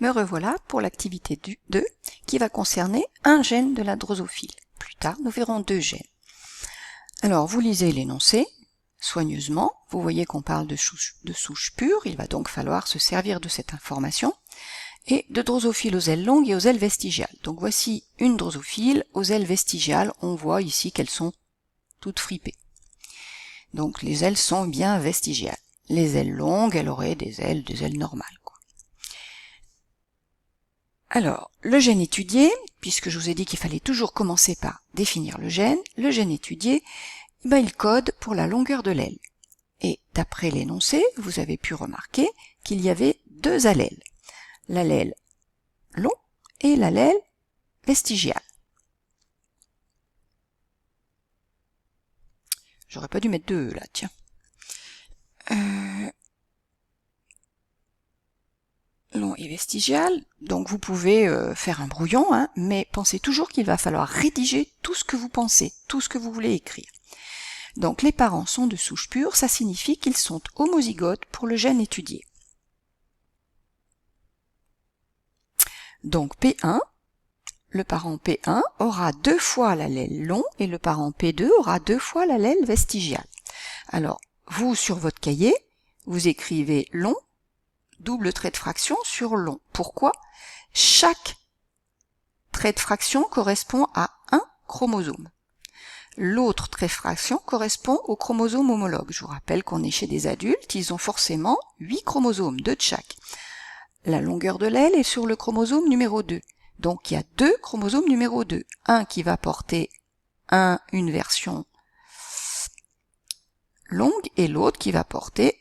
me revoilà pour l'activité 2 qui va concerner un gène de la drosophile. Plus tard, nous verrons 2 gènes. Alors, vous lisez l'énoncé soigneusement. Vous voyez qu'on parle de souches pures. Il va donc falloir se servir de cette information. Et de drosophiles aux ailes longues et aux ailes vestigiales. Donc voici une drosophile aux ailes vestigiales. On voit ici qu'elles sont toutes fripées. Donc les ailes sont bien vestigiales. Les ailes longues, elle aurait des ailes normales, quoi. Alors, le gène étudié, puisque je vous ai dit qu'il fallait toujours commencer par définir le gène étudié, il code pour la longueur de l'aile. Et d'après l'énoncé, vous avez pu remarquer qu'il y avait 2 allèles. L'allèle long et l'allèle vestigial. J'aurais pas dû mettre 2 là, tiens. Long et vestigial, donc vous pouvez faire un brouillon, mais pensez toujours qu'il va falloir rédiger tout ce que vous pensez, tout ce que vous voulez écrire. Donc les parents sont de souche pure, ça signifie qu'ils sont homozygotes pour le gène étudié. Donc P1, le parent P1 aura 2 fois l'allèle long et le parent P2 aura 2 fois l'allèle vestigial. Alors, vous, sur votre cahier, vous écrivez long, double trait de fraction sur long. Pourquoi? Chaque trait de fraction correspond à un chromosome. L'autre trait de fraction correspond au chromosome homologue. Je vous rappelle qu'on est chez des adultes, ils ont forcément 8 chromosomes, 2 de chaque. La longueur de l'aile est sur le chromosome numéro 2. Donc il y a 2 chromosomes numéro 2. Un qui va porter une version longue et l'autre qui va porter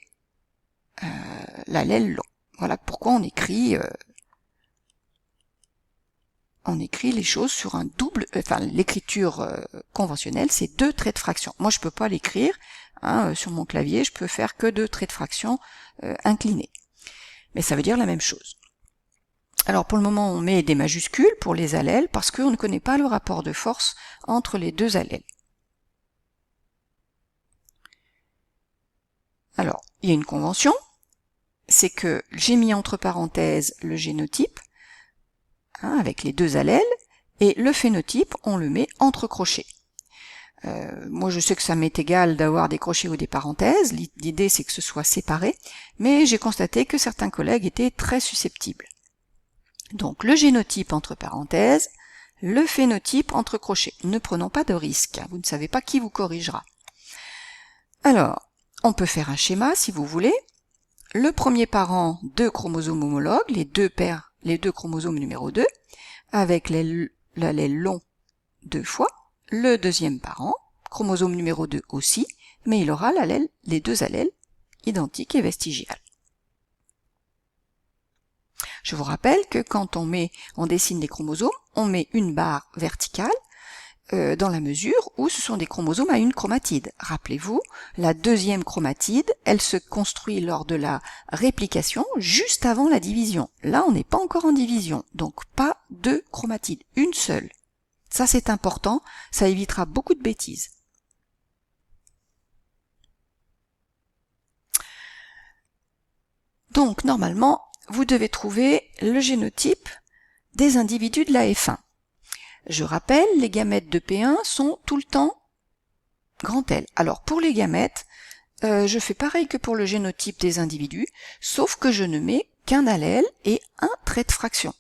l'allèle long. Voilà pourquoi on écrit les choses sur un double, l'écriture conventionnelle, c'est 2 traits de fraction. Moi je peux pas l'écrire, sur mon clavier, je peux faire que 2 traits de fraction inclinés. Mais ça veut dire la même chose. Alors pour le moment on met des majuscules pour les allèles parce qu'on ne connaît pas le rapport de force entre les 2 allèles. Alors il y a une convention, c'est que j'ai mis entre parenthèses le génotype, avec les 2 allèles, et le phénotype on le met entre crochets. Moi je sais que ça m'est égal d'avoir des crochets ou des parenthèses, l'idée c'est que ce soit séparé, mais j'ai constaté que certains collègues étaient très susceptibles. Donc le génotype entre parenthèses, le phénotype entre crochets. Ne prenons pas de risques, vous ne savez pas qui vous corrigera. Alors, on peut faire un schéma si vous voulez. Le premier parent, 2 chromosomes homologues, les deux chromosomes numéro 2, avec l'allèle long 2 fois. Le deuxième parent, chromosome numéro 2 aussi, mais il aura les 2 allèles identiques et vestigiales. Je vous rappelle que quand on dessine des chromosomes, on met une barre verticale dans la mesure où ce sont des chromosomes à une chromatide. Rappelez-vous, la deuxième chromatide, elle se construit lors de la réplication juste avant la division. Là, on n'est pas encore en division, donc pas 2 chromatides, une seule. Ça c'est important, ça évitera beaucoup de bêtises. Donc normalement, vous devez trouver le génotype des individus de la F1. Je rappelle, les gamètes de P1 sont tout le temps grand L. Alors pour les gamètes, je fais pareil que pour le génotype des individus, sauf que je ne mets qu'un allèle et un trait de fraction.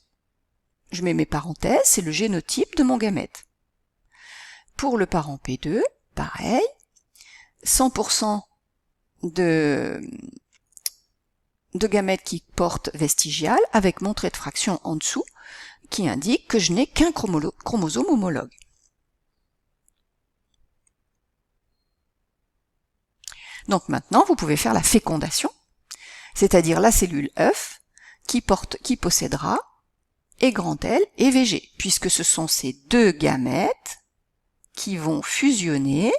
Je mets mes parenthèses, c'est le génotype de mon gamète. Pour le parent P2, pareil, 100% de gamètes qui portent vestigial, avec mon trait de fraction en dessous, qui indique que je n'ai qu'un chromosome homologue. Donc maintenant, vous pouvez faire la fécondation, c'est-à-dire la cellule œuf qui possédera et grand L et VG, puisque ce sont ces 2 gamètes qui vont fusionner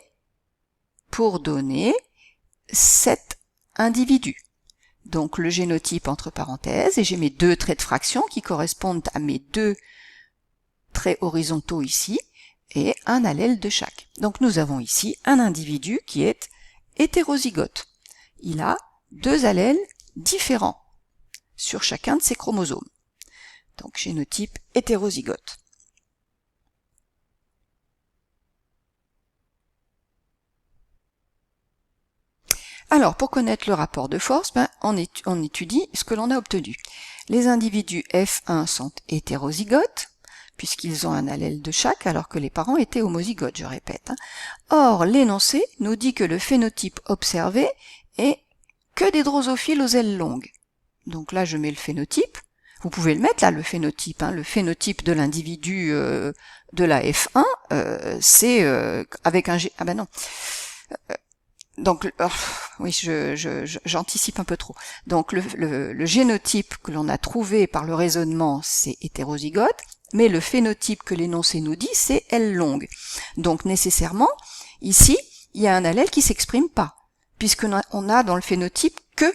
pour donner cet individu. Donc le génotype entre parenthèses, et j'ai mes 2 traits de fraction qui correspondent à mes 2 traits horizontaux ici, et un allèle de chaque. Donc nous avons ici un individu qui est hétérozygote. Il a 2 allèles différents sur chacun de ses chromosomes. Donc génotype hétérozygote. Alors, pour connaître le rapport de force, on étudie ce que l'on a obtenu. Les individus F1 sont hétérozygotes, puisqu'ils ont un allèle de chaque, alors que les parents étaient homozygotes, je répète. Or, l'énoncé nous dit que le phénotype observé est que des drosophiles aux ailes longues. Donc là, je mets le phénotype. Vous pouvez le mettre là, le phénotype. Le phénotype de l'individu de la F1, c'est avec un G... Ah ben non. Donc, oui, j'anticipe un peu trop. Donc, le génotype que l'on a trouvé par le raisonnement, c'est hétérozygote, mais le phénotype que l'énoncé nous dit, c'est L longue. Donc, nécessairement, ici, il y a un allèle qui s'exprime pas, puisqu'on a dans le phénotype que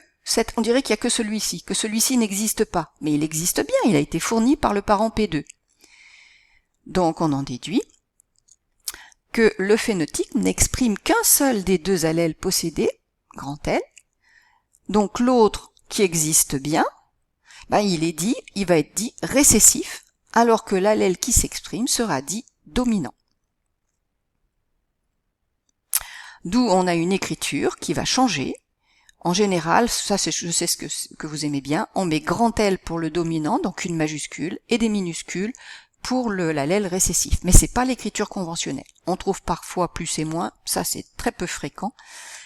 on dirait qu'il y a que celui-ci n'existe pas, mais il existe bien, il a été fourni par le parent P2. Donc, on en déduit que le phénotype n'exprime qu'un seul des deux allèles possédés, grand L, donc l'autre qui existe bien, il va être dit récessif, alors que l'allèle qui s'exprime sera dit dominant. D'où on a une écriture qui va changer. En général, ça je sais ce que vous aimez bien, on met grand L pour le dominant, donc une majuscule, et des minuscules pour l'allèle récessif. Mais c'est pas l'écriture conventionnelle. On trouve parfois plus et moins, ça c'est très peu fréquent,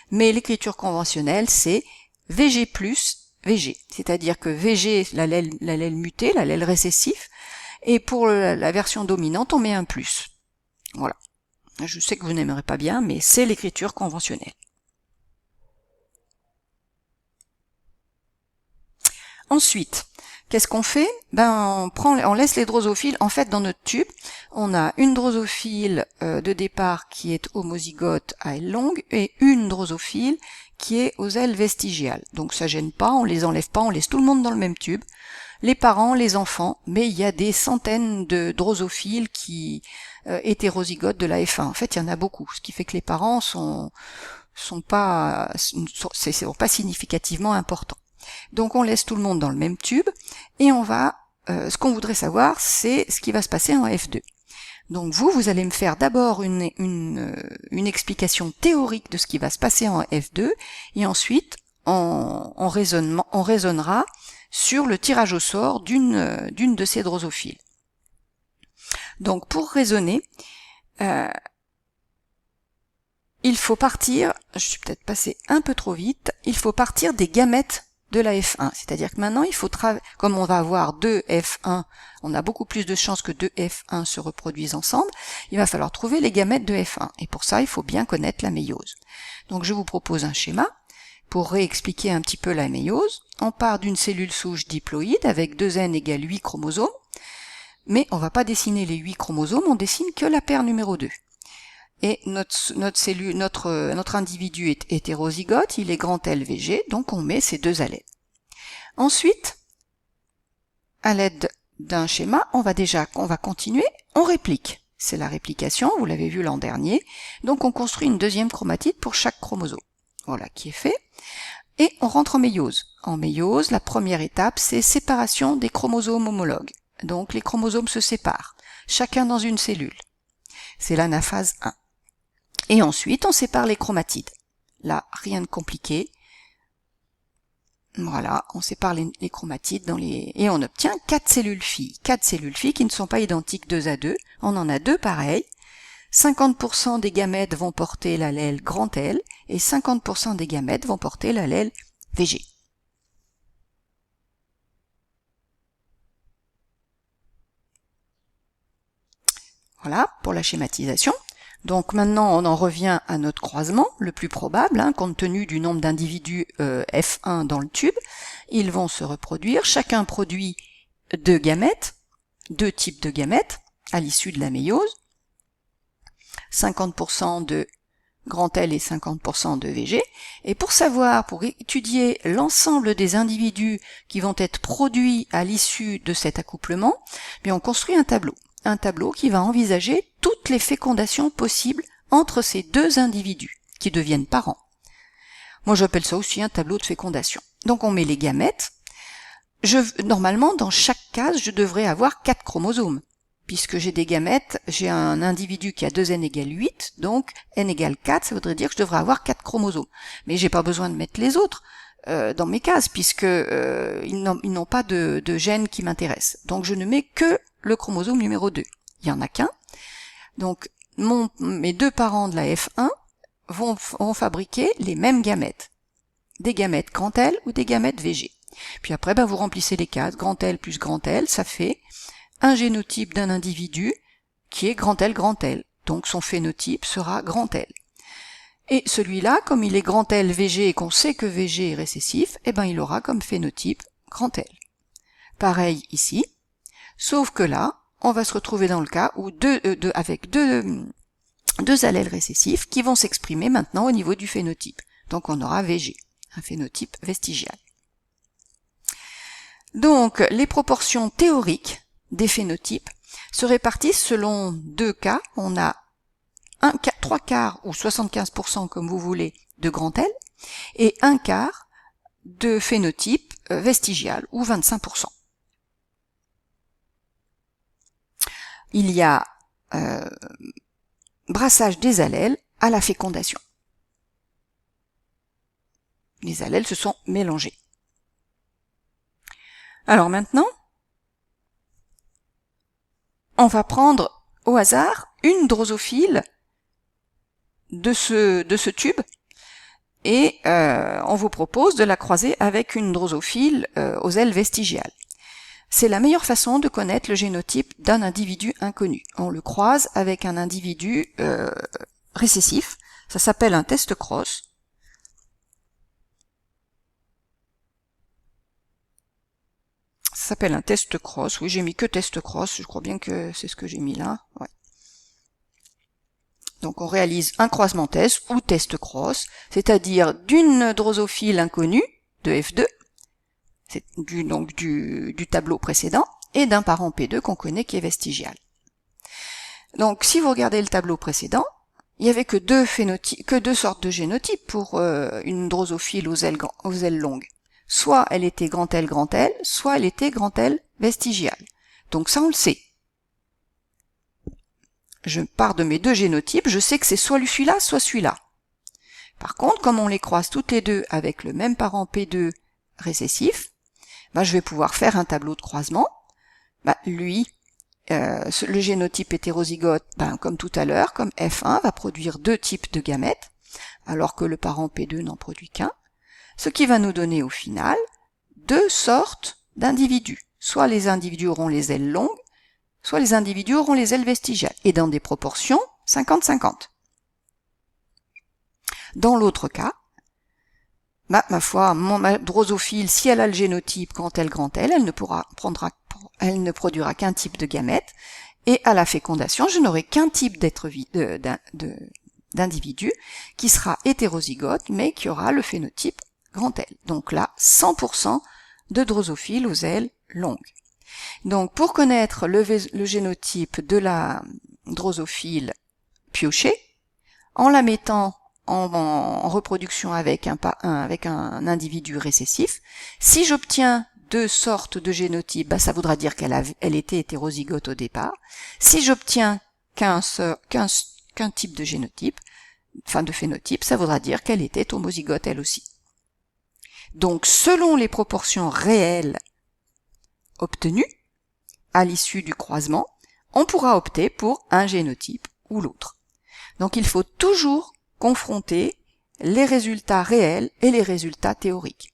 mais l'écriture conventionnelle c'est VG plus VG, c'est-à-dire que VG, l'allèle muté, l'allèle récessif, et pour la version dominante, on met un plus. Voilà. Je sais que vous n'aimerez pas bien, mais c'est l'écriture conventionnelle. Ensuite, qu'est-ce qu'on fait? On laisse les drosophiles. En fait, dans notre tube, on a une drosophile de départ qui est homozygote à aile longue et une drosophile qui est aux ailes vestigiales. Donc ça gêne pas, on les enlève pas, on laisse tout le monde dans le même tube. Les parents, les enfants, mais il y a des centaines de drosophiles qui hétérozygotes de la F1. En fait, il y en a beaucoup, ce qui fait que les parents sont pas significativement importants. Donc on laisse tout le monde dans le même tube et on va, ce qu'on voudrait savoir, c'est ce qui va se passer en F2. Donc vous allez me faire d'abord une explication théorique de ce qui va se passer en F2 et ensuite on raisonnera sur le tirage au sort d'une de ces drosophiles. Donc pour raisonner, il faut partir, je suis peut-être passé un peu trop vite, il faut partir des gamètes de la F1. C'est-à-dire que maintenant, il faut comme on va avoir deux F1, on a beaucoup plus de chances que deux F1 se reproduisent ensemble, il va falloir trouver les gamètes de F1. Et pour ça, il faut bien connaître la méiose. Donc je vous propose un schéma pour réexpliquer un petit peu la méiose. On part d'une cellule souche diploïde avec 2n égale 8 chromosomes, mais on va pas dessiner les 8 chromosomes, on dessine que la paire numéro 2. Et notre individu est hétérozygote, il est grand LVG, donc on met ces deux allèles. Ensuite, à l'aide d'un schéma, on va continuer, on réplique. C'est la réplication, vous l'avez vu l'an dernier. Donc on construit une deuxième chromatide pour chaque chromosome. Voilà qui est fait. Et on rentre en méiose. En méiose, la première étape, c'est séparation des chromosomes homologues. Donc les chromosomes se séparent, chacun dans une cellule. C'est l'anaphase 1. Et ensuite, on sépare les chromatides. Là, rien de compliqué. Voilà, on sépare les chromatides et on obtient 4 cellules filles. 4 cellules filles qui ne sont pas identiques 2 à 2. On en a 2 pareils. 50% des gamètes vont porter l'allèle grand L et 50% des gamètes vont porter l'allèle VG. Voilà pour la schématisation. Donc maintenant, on en revient à notre croisement, le plus probable, compte tenu du nombre d'individus F1 dans le tube. Ils vont se reproduire. Chacun produit 2 gamètes, 2 types de gamètes, à l'issue de la méiose. 50% de grand L et 50% de VG. Et pour étudier l'ensemble des individus qui vont être produits à l'issue de cet accouplement, on construit un tableau. Un tableau qui va envisager toutes les fécondations possibles entre ces deux individus qui deviennent parents. Moi j'appelle ça aussi un tableau de fécondation. Donc on met les gamètes. Normalement, dans chaque case, je devrais avoir 4 chromosomes. Puisque j'ai des gamètes, j'ai un individu qui a 2n égale 8, donc n égale 4, ça voudrait dire que je devrais avoir 4 chromosomes. Mais j'ai pas besoin de mettre les autres dans mes cases, puisque ils n'ont pas de gènes qui m'intéressent. Donc je ne mets que le chromosome numéro 2. Il y en a qu'un. Donc mes deux parents de la F1 vont fabriquer les mêmes gamètes. Des gamètes grand L ou des gamètes VG. Puis après, vous remplissez les cases, grand L plus grand L, ça fait un génotype d'un individu qui est grand L, donc son phénotype sera grand L. Et celui-là, comme il est grand L VG et qu'on sait que VG est récessif, il aura comme phénotype grand L. Pareil ici, sauf que là, on va se retrouver dans le cas où avec deux allèles récessifs qui vont s'exprimer maintenant au niveau du phénotype. Donc on aura VG, un phénotype vestigial. Donc les proportions théoriques des phénotypes se répartissent selon deux cas. On a 3 quarts ou 75% comme vous voulez de grand L et 1 quart de phénotype vestigial ou 25%. Il y a brassage des allèles à la fécondation. Les allèles se sont mélangés. Alors maintenant, on va prendre au hasard une drosophile de ce tube et on vous propose de la croiser avec une drosophile aux ailes vestigiales. C'est la meilleure façon de connaître le génotype d'un individu inconnu. On le croise avec un individu récessif. Ça s'appelle un test cross. Ça s'appelle un test cross. Oui, j'ai mis que test cross. Je crois bien que c'est ce que j'ai mis là. Ouais. Donc on réalise un croisement test ou test cross, c'est-à-dire d'une drosophile inconnue de F2, c'est du tableau précédent, et d'un parent P2 qu'on connaît qui est vestigial. Donc si vous regardez le tableau précédent, il n'y avait que deux sortes de génotypes pour une drosophile aux ailes longues. Soit elle était grand L, soit elle était grand L vestigial. Donc ça on le sait. Je pars de mes deux génotypes, je sais que c'est soit celui-là, soit celui-là. Par contre, comme on les croise toutes les deux avec le même parent P2 récessif, je vais pouvoir faire un tableau de croisement. Le génotype hétérozygote, comme tout à l'heure, comme F1, va produire deux types de gamètes, alors que le parent P2 n'en produit qu'un, ce qui va nous donner au final deux sortes d'individus. Soit les individus auront les ailes longues, soit les individus auront les ailes vestigiales, et dans des proportions 50-50. Dans l'autre cas, ma foi, ma drosophile, si elle a le génotype grand L, elle ne produira qu'un type de gamète, et à la fécondation, je n'aurai qu'un type d'individu qui sera hétérozygote, mais qui aura le phénotype grand L. Donc là, 100% de drosophiles aux ailes longues. Donc pour connaître le génotype de la drosophile piochée, en la mettant en reproduction avec un individu récessif, si j'obtiens deux sortes de génotypes, ça voudra dire qu'elle était hétérozygote au départ. Si j'obtiens qu'un type de génotype, de phénotype, ça voudra dire qu'elle était homozygote elle aussi. Donc selon les proportions réelles obtenues à l'issue du croisement, on pourra opter pour un génotype ou l'autre. Donc il faut toujours confronter les résultats réels et les résultats théoriques.